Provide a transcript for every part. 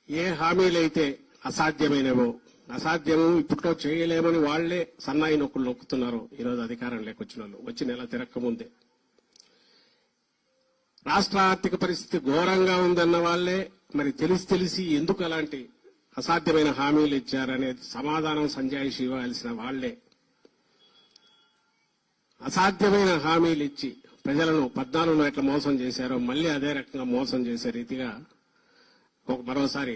ఏ హామీలైతే అసాధ్యమైనవో, అసాధ్యము ఇప్పట్లో చేయలేమని వాళ్లే సన్నాయి నొక్కులు నొక్కుతున్నారు ఈరోజు అధికారం లేకొచ్చిన వాళ్ళు వచ్చి నెల తిరక్కముందే. రాష్ట్ర ఆర్థిక పరిస్థితి ఘోరంగా ఉందన్న వాళ్లే మరి తెలిసి ఎందుకు అలాంటి అసాధ్యమైన హామీలు ఇచ్చారనేది సమాధానం సంజాయిషి ఇవ్వాల్సిన వాళ్లే అసాధ్యమైన హామీలు ఇచ్చి ప్రజలను 14లో ఎట్లా మోసం చేశారో మళ్లీ అదే రకంగా మోసం చేసే రీతిగా మరోసారి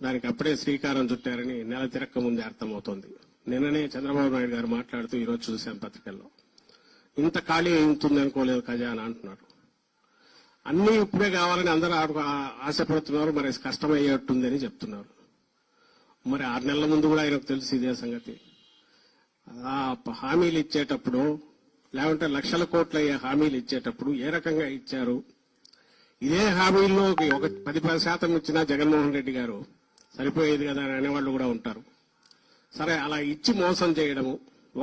దానికి అప్పుడే శ్రీకారం చుట్టారని నెల తిరక్క ముందే అర్థమవుతోంది. నిన్ననే చంద్రబాబు నాయుడు గారు మాట్లాడుతూ ఈరోజు చూశాం పత్రికల్లో, ఇంత ఖాళీ అవుతుంది అనుకోలేదు ఖజానా అంటున్నారు. అన్ని ఇప్పుడే కావాలని అందరూ ఆశపడుతున్నారు, మరి కష్టమయ్యేట్టుందని చెప్తున్నారు. మరి 6 నెలల ముందు కూడా ఆయనకు తెలుసు ఇదే సంగతి. హామీలు ఇచ్చేటప్పుడు లేకుంటే లక్షల కోట్ల హామీలు ఇచ్చేటప్పుడు ఏ రకంగా ఇచ్చారు? ఇదే హామీల్లో ఒక 10% ఇచ్చినా జగన్మోహన్ రెడ్డి గారు సరిపోయేది కదా అని అనేవాళ్లు కూడా ఉంటారు. సరే, అలా ఇచ్చి మోసం చేయడము,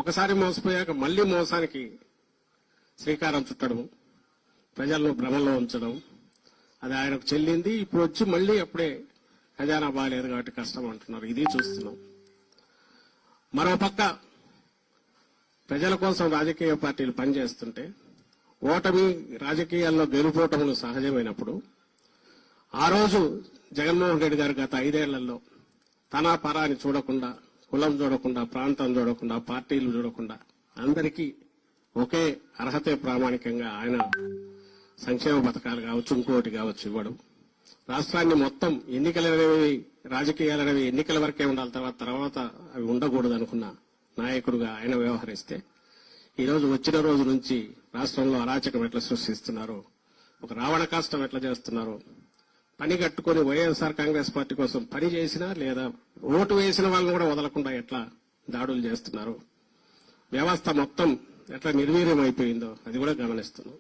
ఒకసారి మోసపోయాక మళ్లీ మోసానికి శ్రీకారం చుట్టడము, ప్రజలను భ్రమలో ఉంచడం, అది ఆయనకు చెల్లింది. ఇప్పుడు వచ్చి మళ్లీ అప్పుడే ఖజానా బాగాలేదు కాబట్టి కష్టం అంటున్నారు. ఇది చూస్తున్నాం. మరోపక్క ప్రజల కోసం రాజకీయ పార్టీలు పనిచేస్తుంటే ఓటమి రాజకీయాల్లో గెలుపోటములు సహజమైనప్పుడు ఆ రోజు జగన్మోహన్ రెడ్డి గారు గత 5 ఏళ్లలో తన పరాని చూడకుండా, కులం చూడకుండా, ప్రాంతం చూడకుండా, పార్టీలు చూడకుండా అందరికీ ఒకే అర్హతే ప్రామాణికంగా ఆయన సంక్షేమ పథకాలు కావచ్చు, ఇంకోటి కావచ్చు ఇవ్వడం, రాష్ట్రాన్ని మొత్తం ఎన్నికలనేవి రాజకీయాలనేవి ఎన్నికల వరకే ఉండాలి, తర్వాత అవి ఉండకూడదు అనుకున్న నాయకుడుగా ఆయన వ్యవహరిస్తే ఈరోజు వచ్చిన రోజు నుంచి రాష్ట్రంలో అరాచకం ఎట్లా సృష్టిస్తున్నారో, ఒక రావణ కాష్టం ఎట్లా చేస్తున్నారో, పని కట్టుకుని వైఎస్ఆర్ కాంగ్రెస్ పార్టీ కోసం పని చేసినా లేదా ఓటు వేసిన వాళ్ళని కూడా వదలకుండా ఎట్లా దాడులు చేస్తున్నారు, వ్యవస్థ మొత్తం ఎట్లా నిర్వీర్యం అయిపోయిందో అది కూడా గమనిస్తున్నాం.